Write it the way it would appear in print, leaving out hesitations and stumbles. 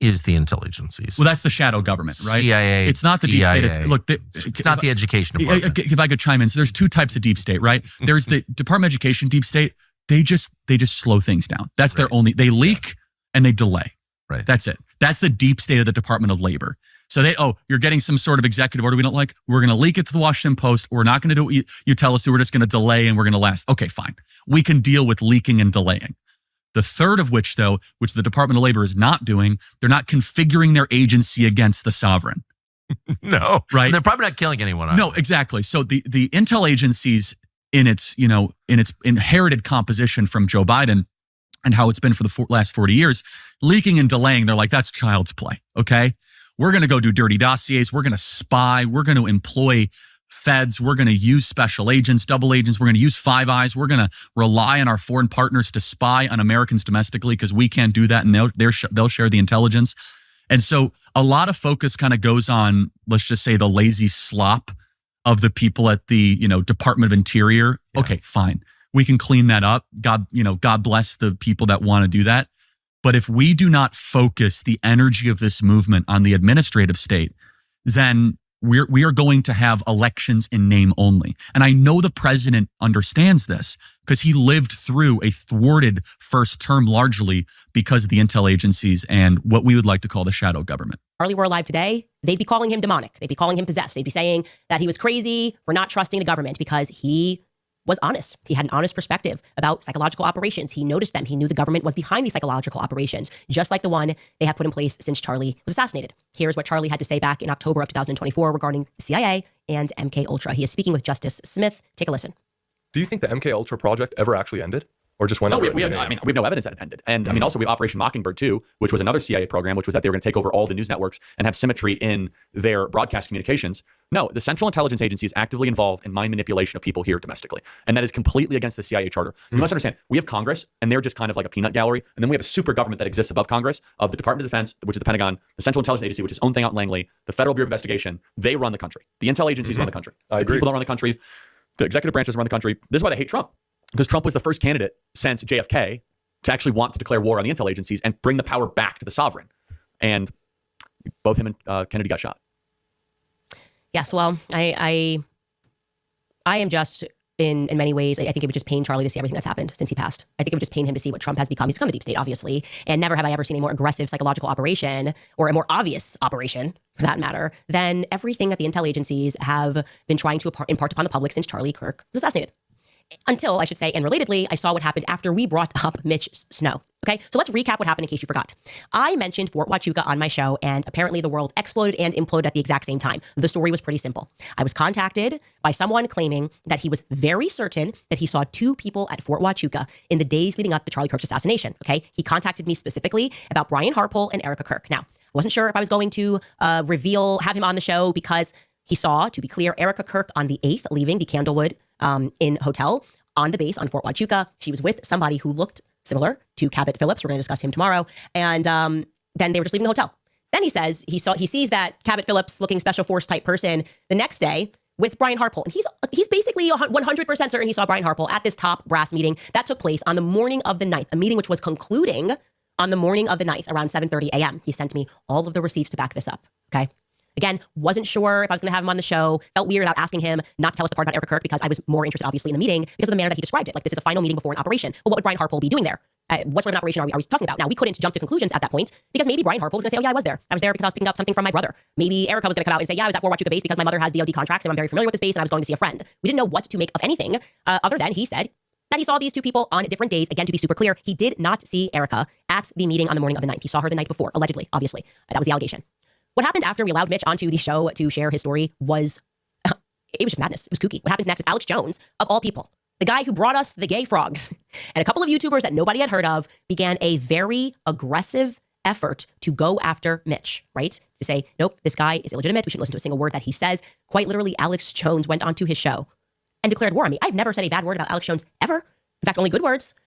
is the intel agencies. Well, that's the shadow government, right? CIA. It's not the deep state. Look, it's not the education department. If I could chime in, so there's two types of deep state, right? There's the Department of Education deep state. They just slow things down. That's their only. They leak and they delay. Right. That's it. That's the deep state of the Department of Labor. So you're getting some sort of executive order we don't like. We're going to leak it to the Washington Post. We're not going to do what you tell us to. We're just going to delay and we're going to last. Okay, fine. We can deal with leaking and delaying. The third of which, though, which the Department of Labor is not doing, they're not configuring their agency against the sovereign. No. Right? And they're probably not killing anyone. No, exactly. So the intel agencies in its inherited composition from Joe Biden and how it's been for the last 40 years, leaking and delaying, they're like, that's child's play, okay? We're going to go do dirty dossiers. We're going to spy. We're going to employ feds. We're going to use special agents, double agents. We're going to use Five Eyes. We're going to rely on our foreign partners to spy on Americans domestically because we can't do that, and they'll share the intelligence. And so a lot of focus kind of goes on, let's just say, the lazy slop of the people at the Department of Interior. Yeah. Okay, fine. We can clean that up. God bless the people that want to do that. But if we do not focus the energy of this movement on the administrative state, then we are going to have elections in name only. And I know the president understands this because he lived through a thwarted first term largely because of the intel agencies and what we would like to call the shadow government. Charlie were alive today, they'd be calling him demonic. They'd be calling him possessed. They'd be saying that he was crazy for not trusting the government because he was honest. He had an honest perspective about psychological operations. He noticed them. He knew the government was behind these psychological operations, just like the one they have put in place since Charlie was assassinated. Here's what Charlie had to say back in October of 2024 regarding the CIA and MK Ultra. He is speaking with Justice Smith. Take a listen. Do you think the MK Ultra project ever actually ended? Or just went over? We have no evidence that it ended. And also we have Operation Mockingbird too, which was another CIA program, which was that they were going to take over all the news networks and have symmetry in their broadcast communications. No, the Central Intelligence Agency is actively involved in mind manipulation of people here domestically. And that is completely against the CIA charter. You must understand, we have Congress, and they're just kind of like a peanut gallery. And then we have a super government that exists above Congress of the Department of Defense, which is the Pentagon, the Central Intelligence Agency, which is its own thing out in Langley, the Federal Bureau of Investigation. They run the country. The intel agencies run the country. I agree. The people that run the country, the executive branches run the country. This is why they hate Trump. Because Trump was the first candidate since JFK to actually want to declare war on the intel agencies and bring the power back to the sovereign. And both him and Kennedy got shot. Yes, well, I am just, in many ways, I think it would just pain Charlie to see everything that's happened since he passed. I think it would just pain him to see what Trump has become. He's become a deep state, obviously. And never have I ever seen a more aggressive psychological operation, or a more obvious operation, for that matter, than everything that the intel agencies have been trying to impart upon the public since Charlie Kirk was assassinated. Until, I should say, and relatedly, I saw what happened after we brought up Mitch Snow. Okay, so let's recap what happened in case you forgot. I mentioned Fort Huachuca on my show, and apparently the world exploded and imploded at the exact same time. The story was pretty simple. I was contacted by someone claiming that he was very certain that he saw two people at Fort Huachuca in the days leading up to Charlie Kirk's assassination. Okay, he contacted me specifically about Brian Harpole and Erica Kirk. Now, I wasn't sure if I was going to have him on the show because he saw, to be clear, Erica Kirk on the 8th leaving the Candlewood Inn Hotel on the base on Fort Huachuca. She was with somebody who looked similar to Cabot Phillips. We're going to discuss him tomorrow. And then they were just leaving the hotel. Then he says he sees that Cabot Phillips looking special force type person the next day with Brian Harpole. And he's basically 100% certain he saw Brian Harpole at this top brass meeting that took place on the morning of the 9th, a meeting which was concluding on the morning of the 9th around 7:30 a.m. He sent me all of the receipts to back this up. Okay. Again, wasn't sure if I was going to have him on the show. Felt weird about asking him not to tell us the part about Erica Kirk because I was more interested, obviously, in the meeting because of the manner that he described it. Like, this is a final meeting before an operation. Well, what would Brian Harpole be doing there? What sort of an operation are we talking about? Now, we couldn't jump to conclusions at that point because maybe Brian Harpole was going to say, oh, yeah, I was there. I was there because I was picking up something from my brother. Maybe Erica was going to come out and say, yeah, I was at Fort Huachuca base because my mother has DoD contracts and I'm very familiar with this base and I was going to see a friend. We didn't know what to make of anything other than he said that he saw these two people on different days. Again, to be super clear, he did not see Erica at the meeting on the morning of the 9th. He saw her the night before, allegedly, obviously. That was the allegation. What happened after we allowed Mitch onto the show to share his story was, it was just madness. It was kooky. What happens next is Alex Jones, of all people, the guy who brought us the gay frogs, and a couple of YouTubers that nobody had heard of, began a very aggressive effort to go after Mitch, right? To say, nope, this guy is illegitimate. We shouldn't listen to a single word that he says. Quite literally, Alex Jones went onto his show and declared war on me. I've never said a bad word about Alex Jones ever. In fact, only good words.